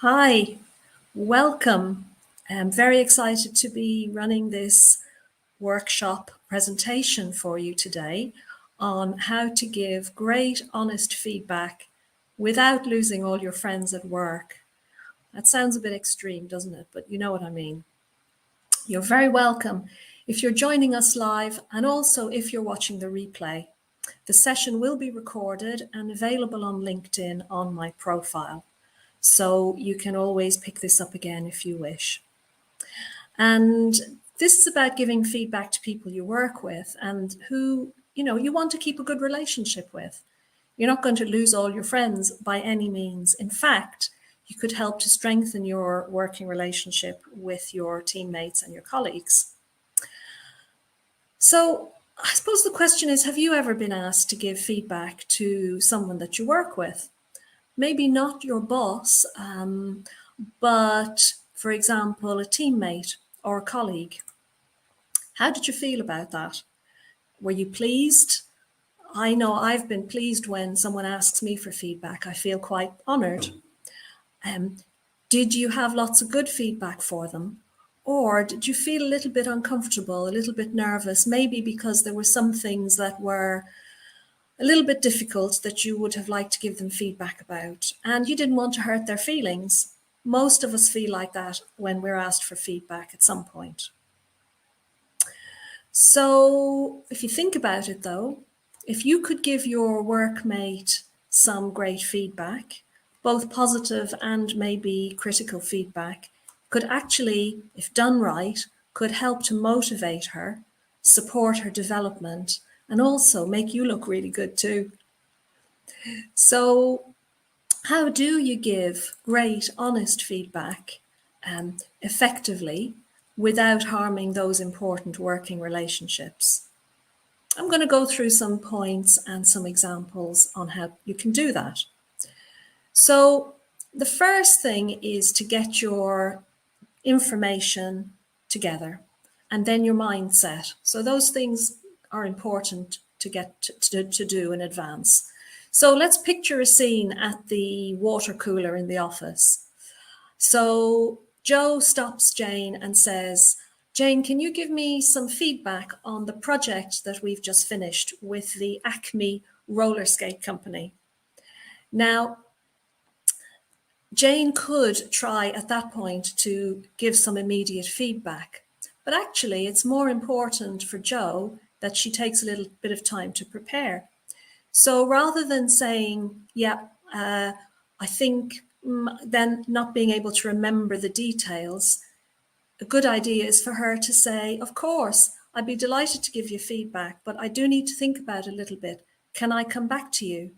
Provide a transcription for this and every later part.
Hi, welcome. I'm very excited to be running this workshop presentation for you today on how to give great, honest feedback without losing all your friends at work. That sounds a bit extreme, doesn't it? But you know what I mean. You're very welcome if you're joining us live and also if you're watching the replay. The session will be recorded and available on LinkedIn on my profile. So you can always pick this up again if you wish. And this is about giving feedback to people you work with and who, you want to keep a good relationship with. You're not going to lose all your friends by any means. In fact, you could help to strengthen your working relationship with your teammates and your colleagues. So I suppose the question is, have you ever been asked to give feedback to someone that you work with? Maybe not your boss, but for example, a teammate or a colleague. How did you feel about that? Were you pleased? I know I've been pleased when someone asks me for feedback. I feel quite honoured. Did you have lots of good feedback for them? Or did you feel a little bit uncomfortable, a little bit nervous, maybe because there were some things that were a little bit difficult that you would have liked to give them feedback about, and you didn't want to hurt their feelings? Most of us feel like that when we're asked for feedback at some point. So if you think about it though, if you could give your workmate some great feedback, both positive and maybe critical feedback, could actually, if done right, could help to motivate her, support her development, and also make you look really good too. So how do you give great, honest feedback effectively without harming those important working relationships? I'm going to go through some points and some examples on how you can do that. So the first thing is to get your information together and then your mindset. So those things are important to get to do in advance. So let's picture a scene at the water cooler in the office. So Joe stops Jane and says, Jane, can you give me some feedback on the project that we've just finished with the Acme roller skate company? Now, Jane could try at that point to give some immediate feedback, but actually it's more important for Joe that she takes a little bit of time to prepare. So rather than saying, I think, then not being able to remember the details, a good idea is for her to say, of course, I'd be delighted to give you feedback, but I do need to think about it a little bit. Can I come back to you?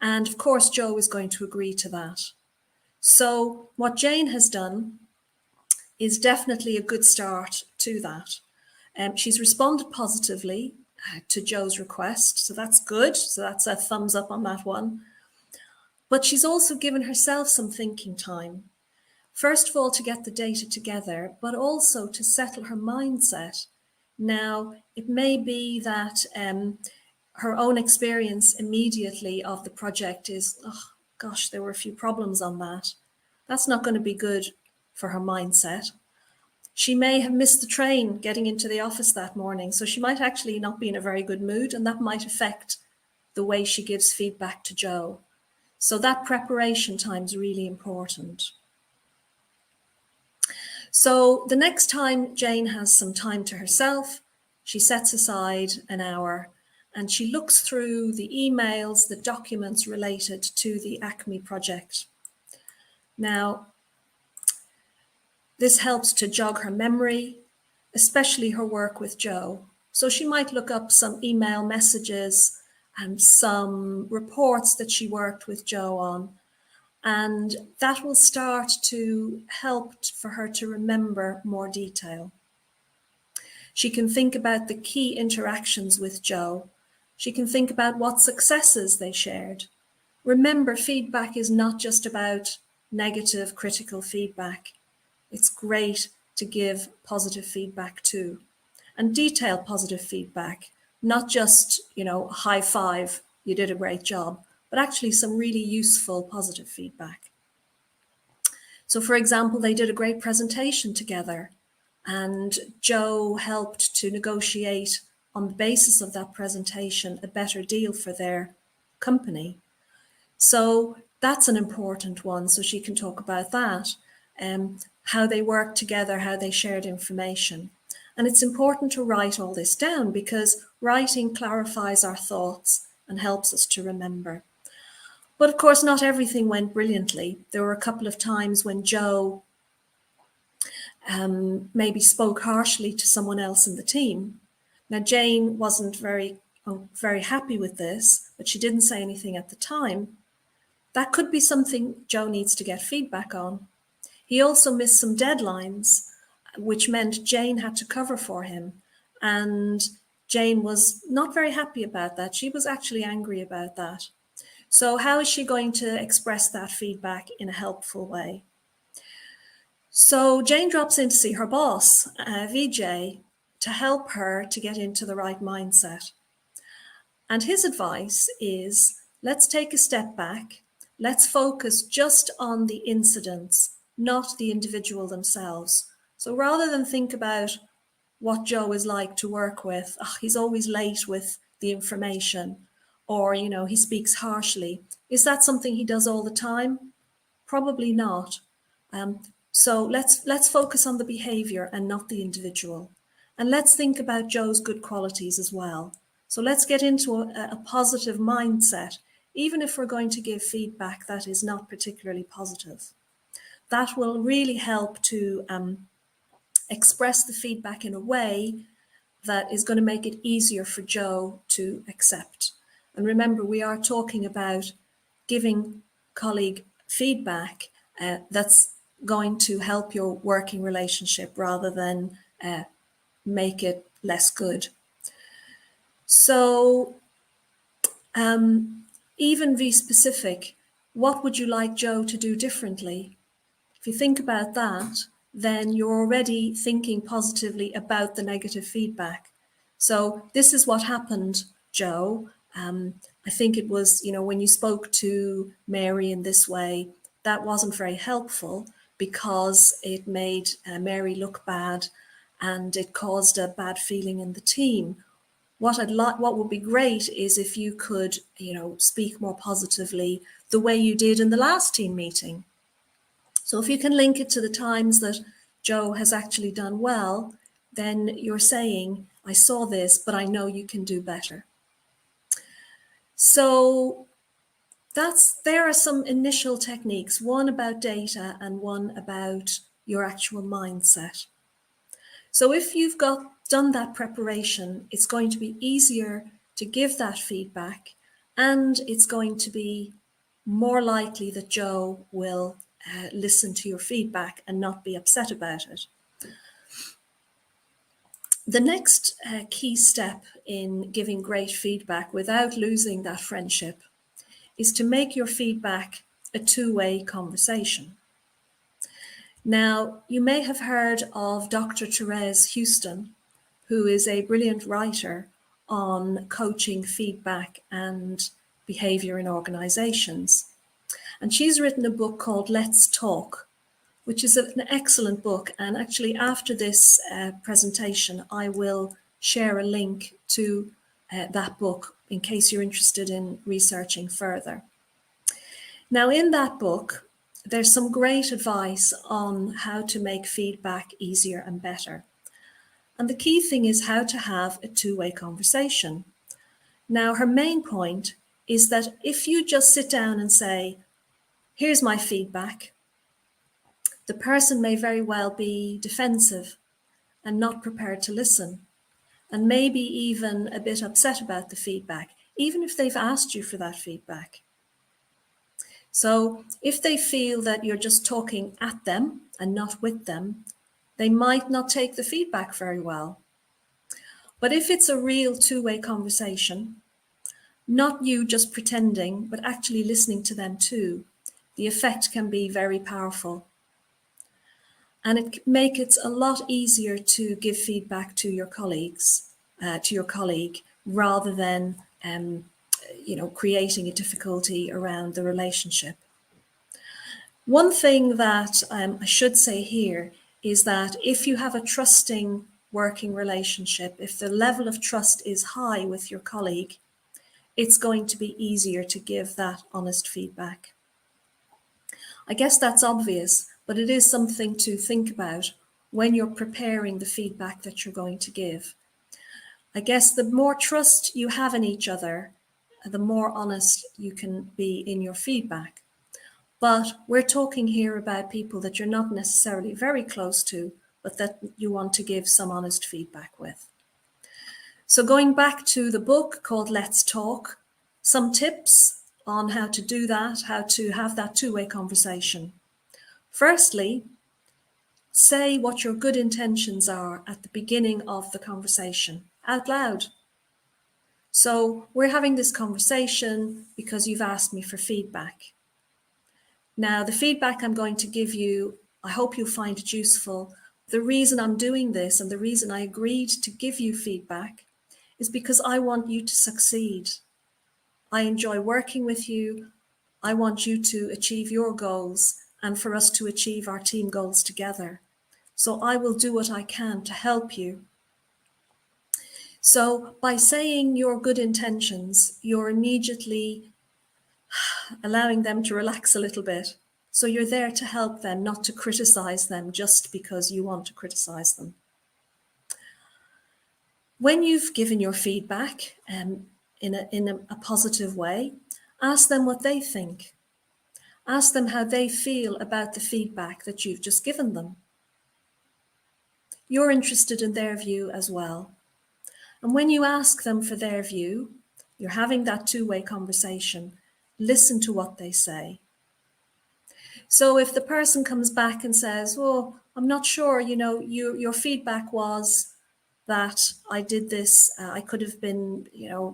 And of course, Joe is going to agree to that. So what Jane has done is definitely a good start to that. She's responded positively to Joe's request, so that's good. So that's a thumbs up on that one. But she's also given herself some thinking time. First of all, to get the data together, but also to settle her mindset. Now, it may be that her own experience immediately of the project is, oh gosh, there were a few problems on that. That's not going to be good for her mindset. She may have missed the train getting into the office that morning, so she might actually not be in a very good mood, and that might affect the way she gives feedback to Joe. So that preparation time is really important. So the next time Jane has some time to herself, she sets aside an hour and she looks through the emails, the documents related to the Acme project. Now, this helps to jog her memory, especially her work with Joe. So she might look up some email messages and some reports that she worked with Joe on, and that will start to help for her to remember more detail. She can think about the key interactions with Joe. She can think about what successes they shared. Remember, feedback is not just about negative, critical feedback. It's great to give positive feedback too, and detailed positive feedback, not just, high five, you did a great job, but actually some really useful positive feedback. So for example, they did a great presentation together and Joe helped to negotiate on the basis of that presentation a better deal for their company. So that's an important one. So she can talk about that, how they worked together, how they shared information. And it's important to write all this down because writing clarifies our thoughts and helps us to remember. But of course, not everything went brilliantly. There were a couple of times when Joe maybe spoke harshly to someone else in the team. Now, Jane wasn't very happy with this, but she didn't say anything at the time. That could be something Joe needs to get feedback on. He also missed some deadlines, which meant Jane had to cover for him. And Jane was not very happy about that. She was actually angry about that. So how is she going to express that feedback in a helpful way? So Jane drops in to see her boss, VJ, to help her to get into the right mindset. And his advice is, let's take a step back. Let's focus just on the incidents, not the individual themselves. So rather than think about what Joe is like to work with, he's always late with the information, or, he speaks harshly. Is that something he does all the time? Probably not. So let's focus on the behavior and not the individual. And let's think about Joe's good qualities as well. So let's get into a positive mindset, even if we're going to give feedback that is not particularly positive. That will really help to express the feedback in a way that is going to make it easier for Joe to accept. And remember, we are talking about giving colleague feedback that's going to help your working relationship rather than make it less good. So even be specific. What would you like Joe to do differently? If you think about that, then you're already thinking positively about the negative feedback. So this is what happened, Joe. I think it was, when you spoke to Mary in this way, that wasn't very helpful because it made Mary look bad and it caused a bad feeling in the team. What would be great is if you could, speak more positively the way you did in the last team meeting. So if you can link it to the times that Joe has actually done well, then you're saying, I saw this, but I know you can do better. So there are some initial techniques, one about data and one about your actual mindset. So if you've done that preparation, it's going to be easier to give that feedback, and it's going to be more likely that Joe will listen to your feedback and not be upset about it. The next key step in giving great feedback without losing that friendship is to make your feedback a two-way conversation. Now, you may have heard of Dr. Therese Houston, who is a brilliant writer on coaching, feedback, and behavior in organizations. And she's written a book called Let's Talk, which is an excellent book. And actually, after this presentation, I will share a link to that book in case you're interested in researching further. Now, in that book, there's some great advice on how to make feedback easier and better. And the key thing is how to have a two-way conversation. Now, her main point is that if you just sit down and say, here's my feedback, the person may very well be defensive and not prepared to listen, and maybe even a bit upset about the feedback, even if they've asked you for that feedback. So if they feel that you're just talking at them and not with them, they might not take the feedback very well. But if it's a real two-way conversation, not you just pretending, but actually listening to them too, the effect can be very powerful. And it makes it a lot easier to give feedback to your colleagues, to your colleague, rather than creating a difficulty around the relationship. One thing that I should say here is that if you have a trusting working relationship, if the level of trust is high with your colleague, it's going to be easier to give that honest feedback. I guess that's obvious, but it is something to think about when you're preparing the feedback that you're going to give. I guess the more trust you have in each other, the more honest you can be in your feedback. But we're talking here about people that you're not necessarily very close to, but that you want to give some honest feedback with. So going back to the book called Let's Talk, some tips on how to do that, how to have that two-way conversation. Firstly, say what your good intentions are at the beginning of the conversation, out loud. So we're having this conversation because you've asked me for feedback. Now, the feedback I'm going to give you, I hope you'll find it useful. The reason I'm doing this and the reason I agreed to give you feedback is because I want you to succeed. I enjoy working with you. I want you to achieve your goals and for us to achieve our team goals together. So I will do what I can to help you. So by saying your good intentions, you're immediately allowing them to relax a little bit. So you're there to help them, not to criticize them just because you want to criticize them. When you've given your feedback in a positive way, ask them what they think. Ask them how they feel about the feedback that you've just given them. You're interested in their view as well. And when you ask them for their view, you're having that two-way conversation. Listen to what they say. So if the person comes back and says, "Oh, I'm not sure, your feedback was that I did this, I could have been,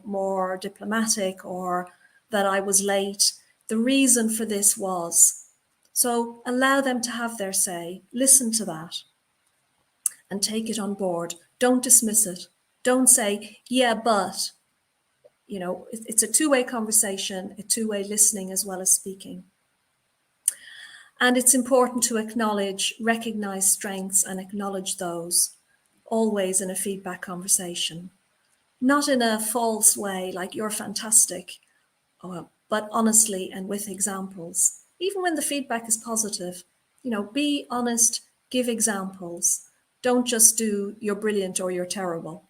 more diplomatic, or that I was late. The reason for this was." So allow them to have their say, listen to that and take it on board. Don't dismiss it. Don't say, "Yeah, but," it's a two-way conversation, a two-way listening as well as speaking. And it's important to recognize strengths and acknowledge those, always in a feedback conversation. Not in a false way, like "you're fantastic," but honestly and with examples. Even when the feedback is positive, be honest, give examples. Don't just do "you're brilliant" or "you're terrible."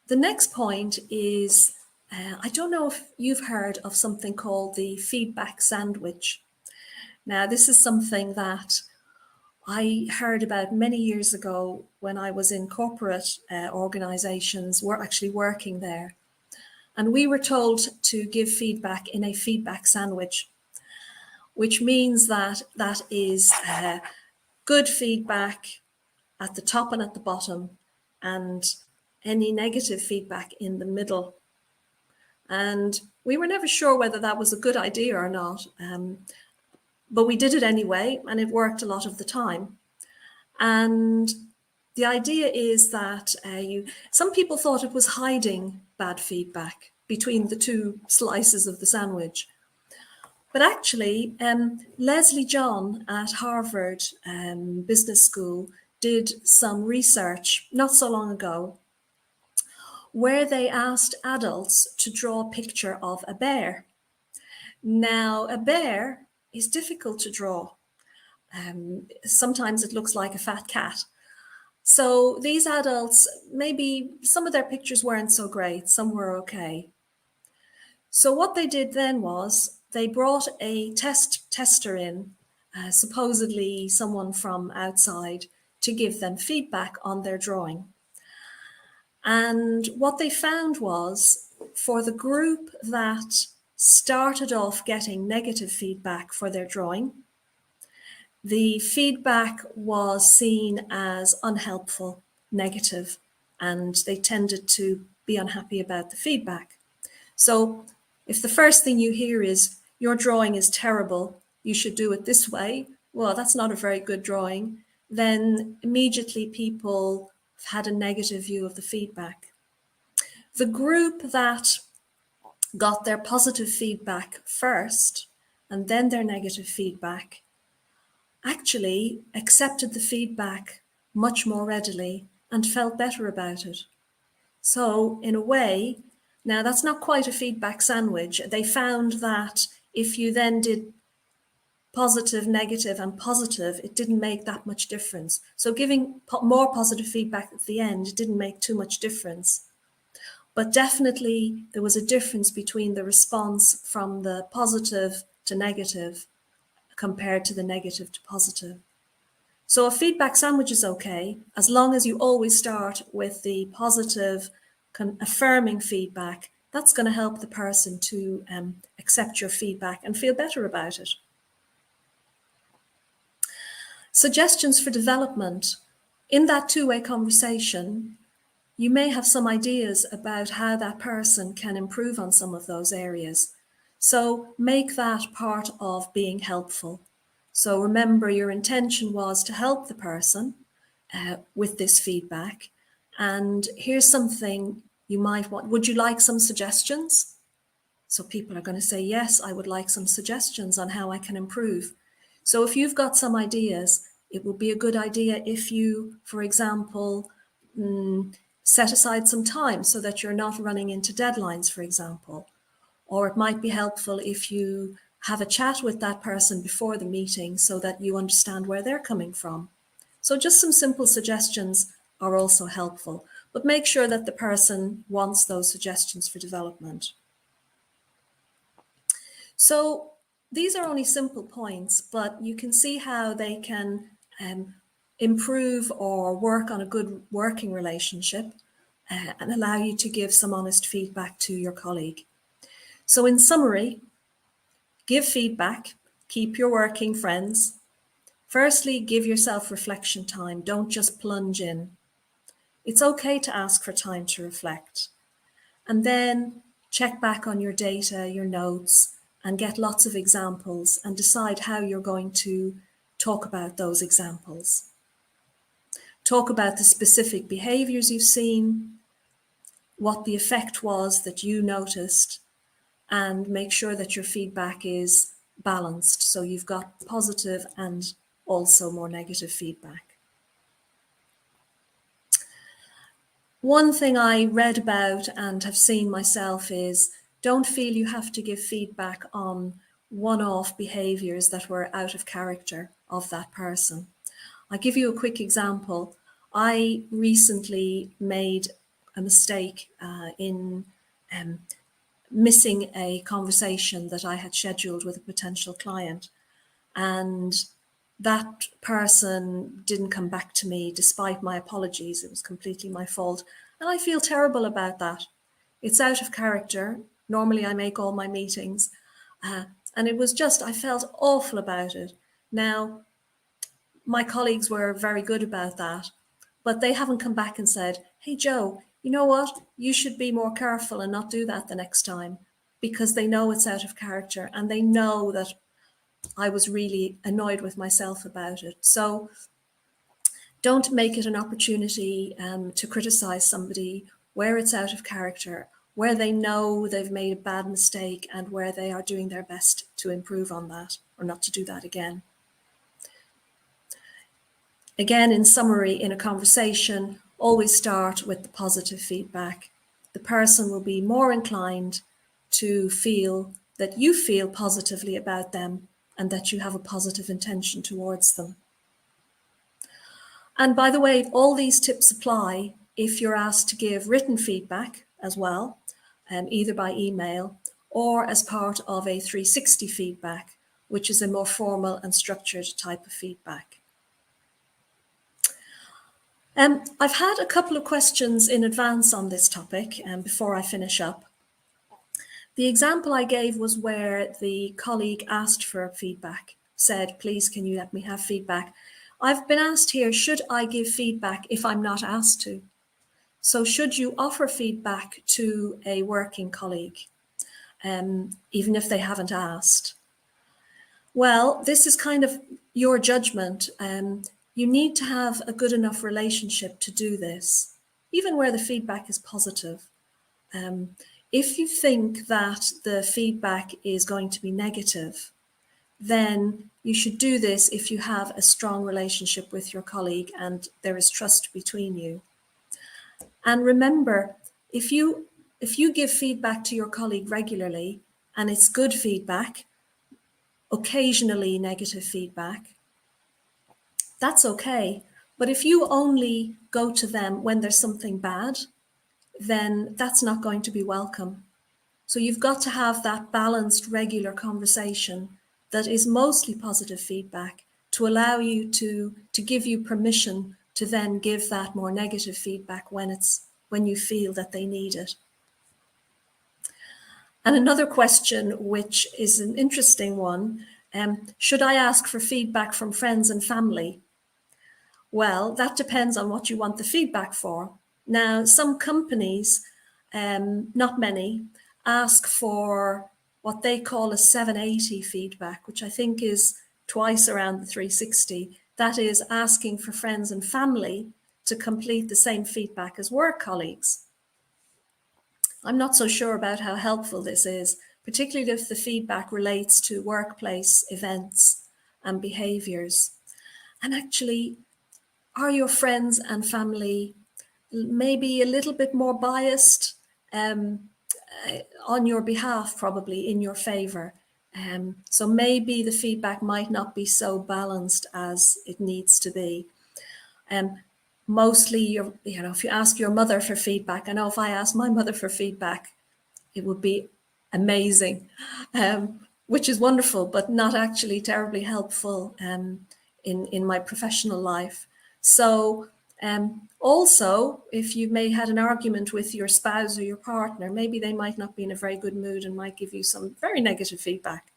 The next point is, I don't know if you've heard of something called the feedback sandwich. Now, this is something that I heard about many years ago when I was in corporate organizations. We're actually working there. And we were told to give feedback in a feedback sandwich, which means that is good feedback at the top and at the bottom, and any negative feedback in the middle. And we were never sure whether that was a good idea or not, but we did it anyway, and it worked a lot of the time. And the idea is that some people thought it was hiding bad feedback between the two slices of the sandwich. But actually, Leslie John at Harvard Business School did some research not so long ago where they asked adults to draw a picture of a bear. Now, a bear is difficult to draw. Sometimes it looks like a fat cat. So these adults, maybe some of their pictures weren't so great, some were okay. So what they did then was they brought a tester in, supposedly someone from outside, to give them feedback on their drawing. And what they found was, for the group that started off getting negative feedback for their drawing, the feedback was seen as unhelpful, negative, and they tended to be unhappy about the feedback. So if the first thing you hear is, "Your drawing is terrible, you should do it this way," well, that's not a very good drawing. Then immediately people had a negative view of the feedback. The group that got their positive feedback first and then their negative feedback, actually accepted the feedback much more readily and felt better about it. So in a way, now that's not quite a feedback sandwich. They found that if you then did positive, negative and positive, it didn't make that much difference. So giving more positive feedback at the end didn't make too much difference. But definitely there was a difference between the response from the positive to negative compared to the negative to positive. So a feedback sandwich is okay, as long as you always start with the positive, affirming feedback. That's going to help the person to accept your feedback and feel better about it. Suggestions for development. In that two-way conversation, you may have some ideas about how that person can improve on some of those areas. So make that part of being helpful. So remember, your intention was to help the person with this feedback. And here's something you might want. Would you like some suggestions? So people are going to say, yes, I would like some suggestions on how I can improve. So if you've got some ideas, it would be a good idea if you, for example, set aside some time so that you're not running into deadlines, for example. Or it might be helpful if you have a chat with that person before the meeting so that you understand where they're coming from. So just some simple suggestions are also helpful, but make sure that the person wants those suggestions for development. So these are only simple points, but you can see how they can improve or work on a good working relationship and allow you to give some honest feedback to your colleague. So in summary, give feedback, keep your working friends. Firstly, give yourself reflection time. Don't just plunge in. It's okay to ask for time to reflect. And then check back on your data, your notes, and get lots of examples and decide how you're going to talk about those examples. Talk about the specific behaviours you've seen, what the effect was that you noticed, and make sure that your feedback is balanced. So you've got positive and also more negative feedback. One thing I read about and have seen myself is don't feel you have to give feedback on one-off behaviours that were out of character of that person. I'll give you a quick example. I recently made a mistake in missing a conversation that I had scheduled with a potential client, and that person didn't come back to me despite my apologies. It was completely my fault, and I feel terrible about that. It's out of character. Normally I make all my meetings, and it was just, I felt awful about it. Now, my colleagues were very good about that, but they haven't come back and said, hey, Joe, you know what? You should be more careful and not do that the next time, because they know it's out of character and they know that I was really annoyed with myself about it. So don't make it an opportunity to criticize somebody where it's out of character, where they know they've made a bad mistake and where they are doing their best to improve on that or not to do that again. Again, in summary, in a conversation, always start with the positive feedback. The person will be more inclined to feel that you feel positively about them and that you have a positive intention towards them. And by the way, all these tips apply if you're asked to give written feedback as well, either by email or as part of a 360 feedback, which is a more formal and structured type of feedback. I've had a couple of questions in advance on this topic before I finish up. The example I gave was where the colleague asked for feedback, said, please, can you let me have feedback? I've been asked here, should I give feedback if I'm not asked to? So should you offer feedback to a working colleague, even if they haven't asked? Well, this is kind of your judgment. You need to have a good enough relationship to do this, even where the feedback is positive. If you think that the feedback is going to be negative, then you should do this if you have a strong relationship with your colleague and there is trust between you. And remember, if you give feedback to your colleague regularly and it's good feedback, occasionally negative feedback, that's okay. But if you only go to them when there's something bad, then that's not going to be welcome. So you've got to have that balanced, regular conversation that is mostly positive feedback to allow you to give you permission to then give that more negative feedback when you feel that they need it. And another question, which is an interesting one, should I ask for feedback from friends and family? Well, that depends on what you want the feedback for. Now, some companies, not many, ask for what they call a 780 feedback, which I think is twice around the 360. That is asking for friends and family to complete the same feedback as work colleagues. I'm not so sure about how helpful this is, particularly if the feedback relates to workplace events and behaviours. And actually, are your friends and family maybe a little bit more biased on your behalf, probably in your favour? So maybe the feedback might not be so balanced as it needs to be. Mostly, if you ask your mother for feedback, I know if I asked my mother for feedback, it would be amazing, which is wonderful, but not actually terribly helpful in my professional life. So also, if you may had an argument with your spouse or your partner, maybe they might not be in a very good mood and might give you some very negative feedback.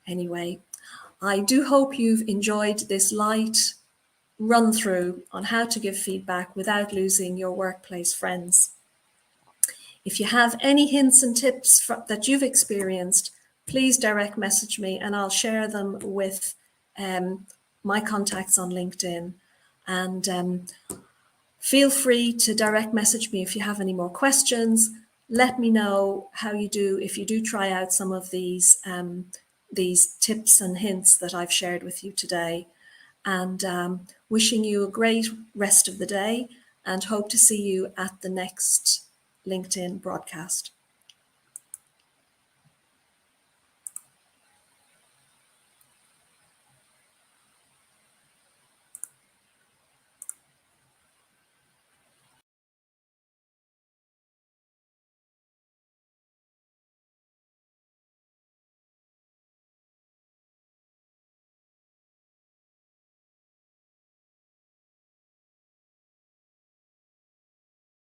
Anyway, I do hope you've enjoyed this light run through on how to give feedback without losing your workplace friends. If you have any hints and tips that you've experienced, please direct message me and I'll share them with my contacts on LinkedIn. And feel free to direct message me if you have any more questions. Let me know how you do if you do try out some of these tips and hints that I've shared with you today. And wishing you a great rest of the day and hope to see you at the next LinkedIn broadcast.